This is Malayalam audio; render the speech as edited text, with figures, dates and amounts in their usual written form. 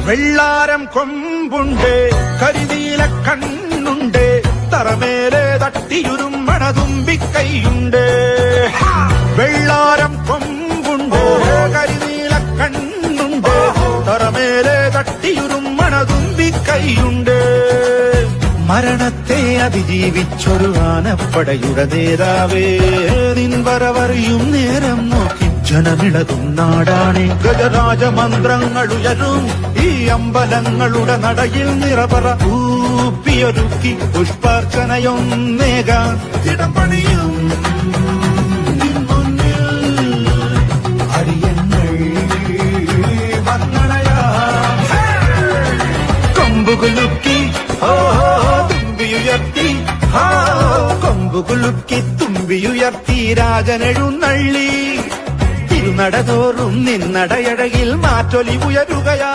വെള്ളാരം കൊമ്പുണ്ട്, കരിനീല കണ്ണുണ്ട്, തറമേലെ തട്ടിയുരുമ്മണ തുമ്പിക്കൈയുണ്ട്. വെള്ളാരം കൊമ്പുണ്ട്, കരിനീല കണ്ണുണ്ട്, തറമേലെ തട്ടിയുരുമ്മണ തുമ്പിക്കൈയുണ്ട്. മരണത്തെ അതിജീവിച്ചൊരു ആനപ്പടയുടെ നേതാവേ, നിൻ വരവറിയും നേരം നോക്കി ജനമിളകും നാടാണ്. ഗജരാജമന്ത്രങ്ങളുയരും ഈ അമ്പലങ്ങളുടെ നടയിൽ നിറപറ ൂപ്പിയൊരുക്കി പുഷ്പാർച്ചനയൊന്നേകാൻ ഇടം പണിയും അടിയങ്ങൾ വന്നണയാം. കൊമ്പുകുലുക്കി തുമ്പിയുയർത്തി, കൊമ്പുകുലുക്കി തുമ്പിയുയർത്തി രാജനെഴുന്നള്ളി. തിരുനടതോറും നിന്നടയഴകിൽ മാറ്റൊലി ഉയരുകയാ.